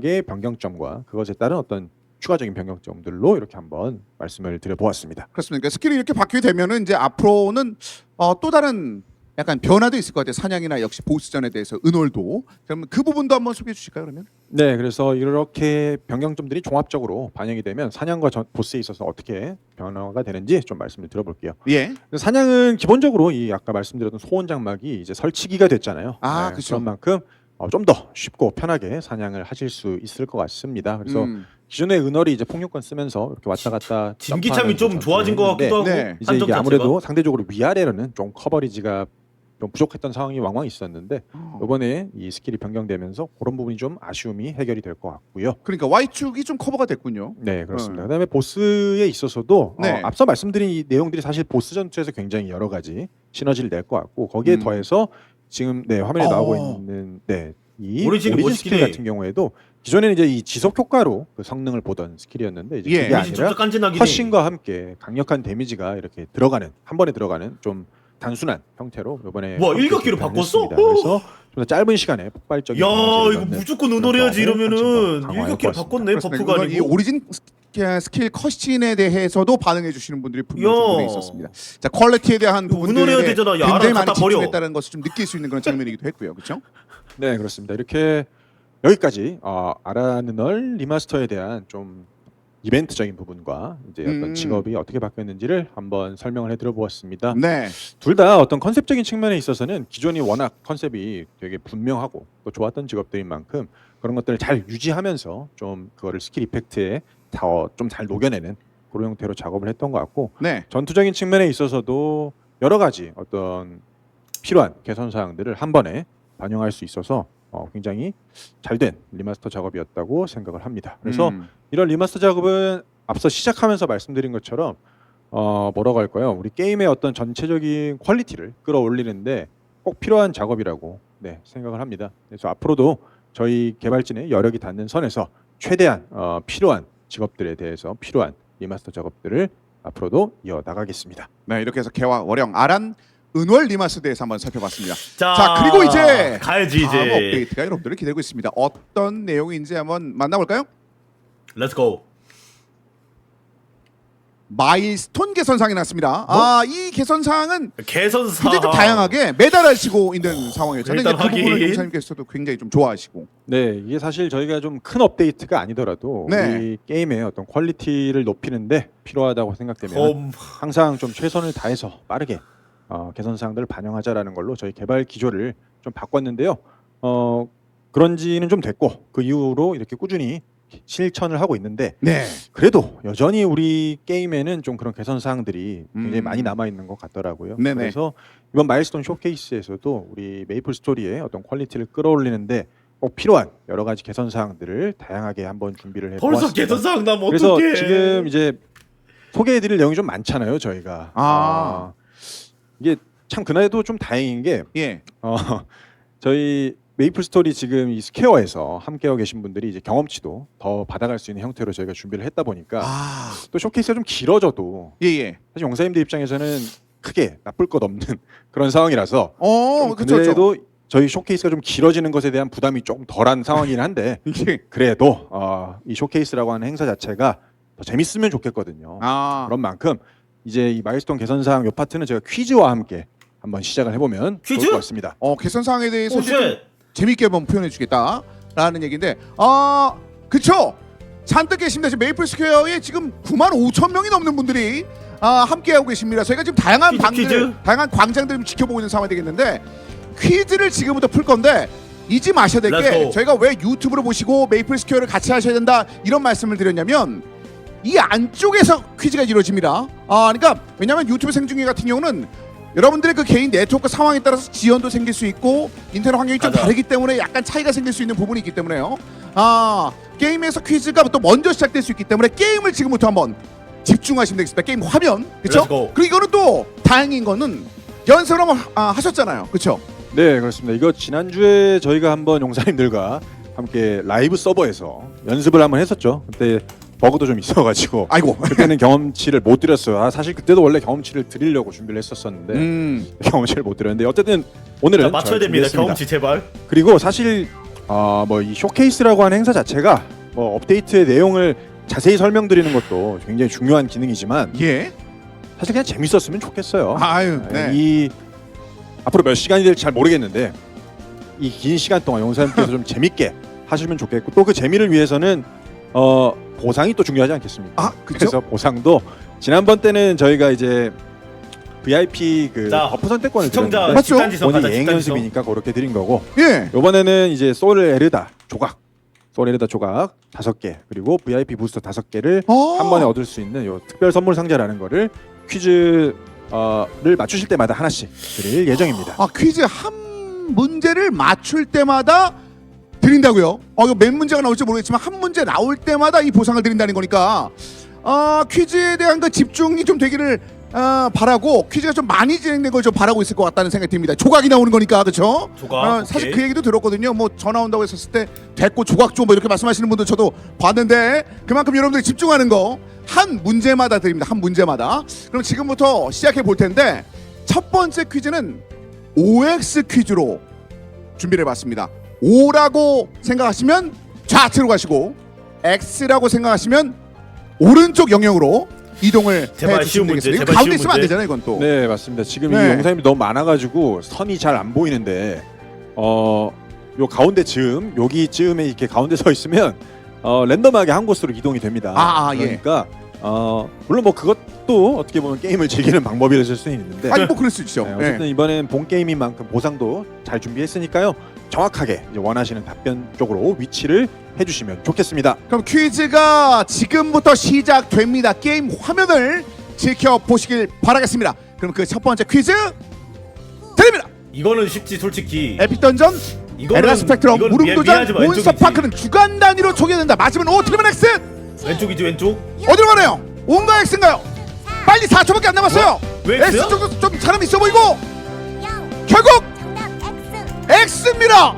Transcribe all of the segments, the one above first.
의 변경점과 그것에 따른 어떤 추가적인 변경점들로 이렇게 한번 말씀을 드려보았습니다. 그렇습니다. 그러니까 스킬이 이렇게 바뀌게 되면은 이제 앞으로는 또 다른 약간 변화도 있을 것 같아요. 사냥이나 역시 보스전에 대해서 은월도. 그러면 그 부분도 한번 소개해 주실까요? 그러면? 네, 그래서 이렇게 변경점들이 종합적으로 반영이 되면 사냥과 보스에 있어서 어떻게 변화가 되는지 좀 말씀을 드려볼게요. 예. 사냥은 기본적으로 이 아까 말씀드렸던 소원 장막이 이제 설치기가 됐잖아요. 아, 그렇죠. 그런 만큼 좀 더 쉽고 편하게 사냥을 하실 수 있을 것 같습니다. 그래서 기존의 은월이 이제 폭력권 쓰면서 이렇게 왔다 갔다 진기참이 좀 좋아진 것 같기도 하고 네. 이제 이게 아무래도 상대적으로 위아래로는 좀 커버리지가 좀 부족했던 상황이 왕왕 있었는데 이번에 이 스킬이 변경되면서 그런 부분이 좀 아쉬움이 해결이 될 것 같고요. 그러니까 Y축이 좀 커버가 됐군요. 네, 그렇습니다. 그다음에 보스에 있어서도 네. 앞서 말씀드린 이 내용들이 사실 보스 전투에서 굉장히 여러 가지 시너지를 낼 것 같고 거기에 더해서 지금 화면에 나오고 있는 이 오리진 스킬 같은 경우에도 기존에는 이제 이 지속 효과로 그 성능을 보던 스킬이었는데 이제 그게 아니라 컷신과 함께 강력한 데미지가 이렇게 들어가는 한 번에 들어가는 좀 단순한 형태로 이번에 일격기로 바꿨어? 그래서 좀 더 짧은 시간에 폭발적인 야 이거 무조건 은월해야지 이러면은 일격기로 바꿨네 버프가 이 아니고. 오리진 스킬 컷신에 대해서도 반응해 주시는 분들이 분명히 있었습니다. 자, 퀄리티에 대한 부분들에 되잖아. 야, 굉장히 많이 갖다 버려. 집중했다는 것을 좀 느낄 수 있는 그런 장면이기도 했고요. 그렇죠? 네, 그렇습니다. 이렇게 여기까지 아라는얼 리마스터에 대한 좀 이벤트적인 부분과 이제 어떤 직업이 어떻게 바뀌었는지를 한번 설명을 해드려보았습니다. 네. 둘 다 어떤 컨셉적인 측면에 있어서는 기존이 워낙 컨셉이 되게 분명하고 또 좋았던 직업들인 만큼 그런 것들을 잘 유지하면서 좀 그거를 스킬 이펙트에 더 좀 잘 녹여내는 그런 형태로 작업을 했던 것 같고 네. 전투적인 측면에 있어서도 여러 가지 어떤 필요한 개선 사항들을 한 번에 반영할 수 있어서 굉장히 잘된 리마스터 작업이었다고 생각을 합니다. 그래서 이런 리마스터 작업은 앞서 시작하면서 말씀드린 것처럼 뭐라고 할까요? 우리 게임의 어떤 전체적인 퀄리티를 끌어올리는데 꼭 필요한 작업이라고 생각을 합니다. 그래서 앞으로도 저희 개발진의 여력이 닿는 선에서 최대한 필요한 직업들에 대해서 필요한 리마스터 작업들을 앞으로도 이어나가겠습니다. 네, 이렇게 해서 개화 월영 아란 은월 리마스터에 대해서 한번 살펴봤습니다. 자, 그리고 이제 가야지 다음 이제. 업데이트가 여러분들을 기다리고 있습니다. 어떤 내용인지 한번 만나볼까요? 렛츠고. 마일스톤 개선사항이 났습니다. 이 개선사항은 개선사 굉장히 좀 다양하게 매달하시고 있는 상황이었잖아요. 일단 그 부분을 확인. 용사님께서도 굉장히 좀 좋아하시고. 네, 이게 사실 저희가 좀 큰 업데이트가 아니더라도 우리 게임의 어떤 퀄리티를 높이는데 필요하다고 생각되면 항상 좀 최선을 다해서 빠르게 개선 사항들을 반영하자라는 걸로 저희 개발 기조를 좀 바꿨는데요. 그런지는 좀 됐고 그 이후로 이렇게 꾸준히 실천을 하고 있는데 그래도 여전히 우리 게임에는 좀 그런 개선 사항들이 굉장히 많이 남아 있는 것 같더라고요. 네네. 그래서 이번 마일스톤 쇼케이스에서도 우리 메이플 스토리의 어떤 퀄리티를 끌어올리는데 꼭 필요한 여러 가지 개선 사항들을 다양하게 한번 준비를 해보았습니다. 벌써 개선 사항 나면 그래서 어떡해. 지금 이제 소개해드릴 내용이 좀 많잖아요, 저희가. 이게 참 그날도 좀 다행인 게 저희 메이플 스토리 지금 이 스퀘어에서 함께하고 계신 분들이 이제 경험치도 더 받아갈 수 있는 형태로 저희가 준비를 했다 보니까 또 쇼케이스가 좀 길어져도 사실 용사님들 입장에서는 크게 나쁠 것 없는 그런 상황이라서 그래도 저희 쇼케이스가 좀 길어지는 것에 대한 부담이 조금 덜한 상황이긴 한데 그래도 이 쇼케이스라고 하는 행사 자체가 더 재밌으면 좋겠거든요. 그런 만큼 이제 이 마일스톤 개선 사항 요 파트는 제가 퀴즈와 함께 한번 시작을 해보면 좋을 것 같습니다. 개선 사항에 대해서 좀 재밌게 한번 표현해 주겠다라는 얘기인데 그쵸? 잔뜩 계십니다. 지금 메이플 스퀘어에 지금 95,000명이 넘는 분들이 함께하고 계십니다. 저희가 지금 다양한 다양한 광장들을 지켜보고 있는 상황이 되겠는데 퀴즈를 지금부터 풀 건데 잊지 마셔야 될 게 저희가 왜 유튜브로 보시고 메이플 스퀘어를 같이 하셔야 된다 이런 말씀을 드렸냐면 이 안쪽에서 퀴즈가 이루어집니다. 그러니까 왜냐하면 유튜브 생중계 같은 경우는 여러분들의 그 개인 네트워크 상황에 따라서 지연도 생길 수 있고 인터넷 환경이 좀 다르기 때문에 약간 차이가 생길 수 있는 부분이 있기 때문에요. 게임에서 퀴즈가 또 먼저 시작될 수 있기 때문에 게임을 지금부터 한번 집중하시면 되겠습니다. 게임 화면, 그렇죠? 그리고 이거는 또 다행인 거는 연습을 한번 하셨잖아요, 그렇죠? 네, 그렇습니다. 이거 지난주에 저희가 한번 용사님들과 함께 라이브 서버에서 연습을 한번 했었죠. 그때 버그도 좀 있어가지고 그때는 경험치를 못 드렸어요. 사실 그때도 원래 경험치를 드리려고 준비를 했었었는데 경험치를 못 드렸는데 어쨌든 오늘은 맞춰야 됩니다. 경험치 제발. 그리고 사실 뭐 이 쇼케이스라고 하는 행사 자체가 뭐 업데이트의 내용을 자세히 설명드리는 것도 굉장히 중요한 기능이지만 예. 사실 그냥 재밌었으면 좋겠어요. 아유, 네. 이 앞으로 몇 시간이 될지 잘 모르겠는데 이 긴 시간 동안 용사님께서 좀 재밌게 하시면 좋겠고 또 그 재미를 위해서는 보상이 또 중요하지 않겠습니까? 아, 그쵸? 그래서 보상도 지난번 때는 저희가 이제 VIP 그 자, 버프 선택권을 시청자 드렸는데 맞죠? 집단지성 본인 가자. 예행 집단지성. 연습이니까 그렇게 드린 거고 예. 이번에는 이제 소울에르다 조각 5개 그리고 VIP 부스터 5개를 한 번에 얻을 수 있는 요 특별 선물 상자라는 거를 퀴즈를 맞추실 때마다 하나씩 드릴 예정입니다. 아, 퀴즈 한 문제를 맞출 때마다 드린다고요? 이거 몇 문제가 나올지 모르겠지만 한 문제 나올 때마다 이 보상을 드린다는 거니까 퀴즈에 대한 그 집중이 좀 되기를 바라고 퀴즈가 좀 많이 진행된 걸 좀 바라고 있을 것 같다는 생각이 듭니다. 조각이 나오는 거니까 그렇죠? 조각. 사실 오케이. 그 얘기도 들었거든요. 뭐 전화 온다고 했었을 때 됐고 조각 좀 뭐 이렇게 말씀하시는 분들 저도 봤는데 그만큼 여러분들이 집중하는 거 한 문제마다 드립니다. 한 문제마다. 그럼 지금부터 시작해 볼 텐데 첫 번째 퀴즈는 OX 퀴즈로 준비를 해봤습니다. O라고 생각하시면 좌측으로 가시고 X라고 생각하시면 오른쪽 영역으로 이동을 제발 해주시면 쉬운 문제, 되겠습니다. 이거 제발 가운데 쉬운 있으면 안 문제. 되잖아요, 이건 또. 네 맞습니다. 지금 네. 이 영상이 너무 많아가지고 선이 잘 안 보이는데 요 가운데 즈음 여기 즈음에 이렇게 가운데 서 있으면 랜덤하게 한 곳으로 이동이 됩니다. 예. 그러니까 물론 뭐 그것도 어떻게 보면 게임을 즐기는 방법이라 할 수는 있는데 아니 뭐 그럴 수 있죠. 네, 네. 어쨌든 이번엔 본 게임인 만큼 보상도 잘 준비했으니까요. 정확하게 이제 원하시는 답변 쪽으로 위치를 해주시면 좋겠습니다. 그럼 퀴즈가 지금부터 시작됩니다. 게임 화면을 지켜보시길 바라겠습니다. 그럼 그 첫 번째 퀴즈 드립니다. 이거는 쉽지 솔직히. 에픽던전, 에라 스펙트럼, 이건 무릉도전, 미안하지 마, 몬스터 왼쪽이지. 파크는 주간 단위로 초기화된다. 맞으면 O, 틀리면 X. 왼쪽이지 왼쪽. 어디로 가나요? O인가요, X인가요? 빨리 4초밖에 안 남았어요. 왜 X X야? 쪽도 좀 사람 있어 보이고 결국 X입니다.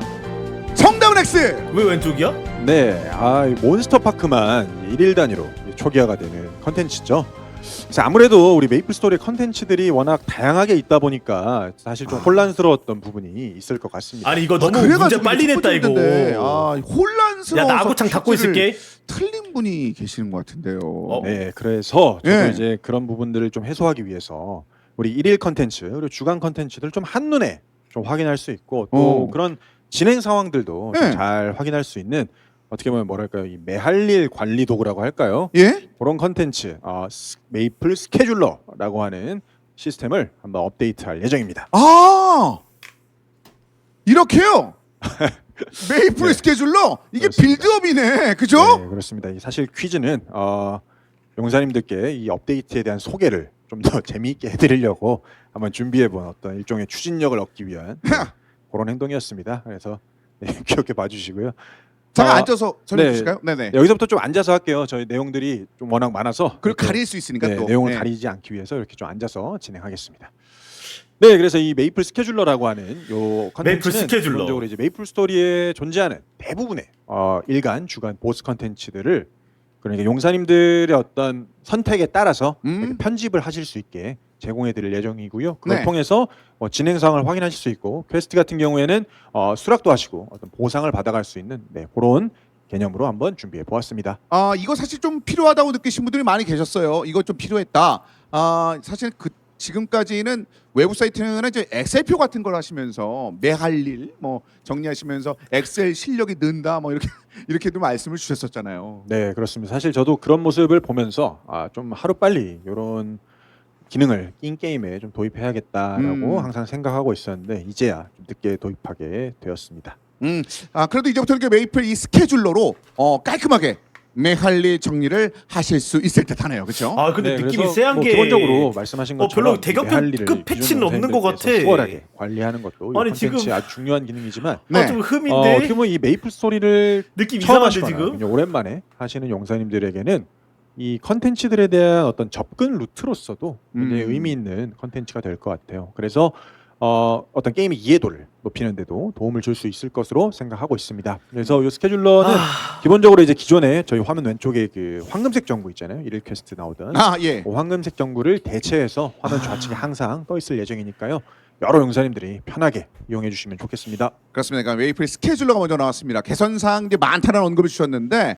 정답은 X. 왜 왼쪽이야? 네, 이 몬스터 파크만 1일 단위로 초기화가 되는 컨텐츠죠. 그래서 아무래도 우리 메이플 스토리 컨텐츠들이 워낙 다양하게 있다 보니까 사실 좀 혼란스러웠던 부분이 있을 것 같습니다. 아니 이거 너무 문제 그래가지고 빨리 이게 냈다 이거. 쳤는데, 혼란스러워서 야 나 아구창 닫고 퀴즈를 있을게. 틀린 분이 계시는 것 같은데요. 네, 그래서 저도 예. 이제 그런 부분들을 좀 해소하기 위해서 우리 1일 컨텐츠 그리고 주간 컨텐츠들 좀 한눈에 좀 확인할 수 있고 또 그런 진행 상황들도 좀 예. 잘 확인할 수 있는 어떻게 보면 뭐랄까요, 이 매할일 관리 도구라고 할까요? 예? 그런 컨텐츠 메이플 스케줄러라고 하는 시스템을 한번 업데이트할 예정입니다. 이렇게요. 메이플 네. 스케줄러 이게 그렇습니다. 빌드업이네, 그죠? 네, 그렇습니다. 사실 퀴즈는 용사님들께 이 업데이트에 대한 소개를 좀 더 재미있게 해드리려고 한번 준비해본 어떤 일종의 추진력을 얻기 위한 그런 행동이었습니다. 그래서 기억해 봐주시고요. 잠깐 앉아서 설명해 네. 주실까요? 네네. 여기서부터 좀 앉아서 할게요. 저희 내용들이 좀 워낙 많아서 그걸 이렇게, 가릴 수 있으니까 또 내용을 네. 가리지 않기 위해서 이렇게 좀 앉아서 진행하겠습니다. 네, 그래서 이 메이플 스케줄러라고 하는 요 컨텐츠는 메이플 스케줄러. 기본적으로 이제 메이플 스토리에 존재하는 대부분의 일간, 주간 보스 컨텐츠들을 그러니까 용사님들의 어떤 선택에 따라서 이렇게 편집을 하실 수 있게 제공해드릴 예정이고요. 그걸 네. 통해서 진행 사항을 확인하실 수 있고 퀘스트 같은 경우에는 수락도 하시고 어떤 보상을 받아갈 수 있는 그런 개념으로 한번 준비해 보았습니다. 이거 사실 좀 필요하다고 느끼신 분들이 많이 계셨어요. 이거 좀 필요했다. 사실 지금까지는 외부 사이트나 이제 엑셀표 같은 걸 하시면서 매할 뭐 정리하시면서 엑셀 실력이 는다 뭐 이렇게도 말씀을 주셨었잖아요. 네, 그렇습니다. 사실 저도 그런 모습을 보면서 좀 하루 빨리 이런 기능을 인 게임에 좀 도입해야겠다라고 항상 생각하고 있었는데 이제야 좀 늦게 도입하게 되었습니다. 그래도 이제부터 이렇게 메이플 이 스케줄러로 깔끔하게 매할일 정리를 하실 수 있을 듯하네요, 그렇죠? 근데 네, 느낌이 그래서 세한 뭐 게 기본적으로 말씀하신 것처럼 별로 대격급 매할일을 패치는 없는 것 같아. 수월하게 관리하는 것도 이 아니, 콘텐츠의 지금- 아주 중요한 기능이지만 네. 좀 흠인데 어떻게 보면 이 메이플 스토리를 느낌 처음 이상한데 하시거나 지금. 그냥 오랜만에 하시는 용사님들에게는 이 컨텐츠들에 대한 어떤 접근 루트로서도 굉장히 의미 있는 컨텐츠가 될 것 같아요. 그래서 어떤 게임의 이해도를 높이는 데도 도움을 줄 수 있을 것으로 생각하고 있습니다. 그래서 이 스케줄러는 기본적으로 이제 기존에 저희 화면 왼쪽에 그 황금색 정구 있잖아요. 1일 퀘스트 나오던 예. 그 황금색 정구를 대체해서 화면 좌측에 항상 떠 있을 예정이니까요. 여러 용사님들이 편하게 이용해 주시면 좋겠습니다. 그렇습니다. 그러니까 메이플 스케줄러가 먼저 나왔습니다. 개선 사항 이제 많다는 언급을 주셨는데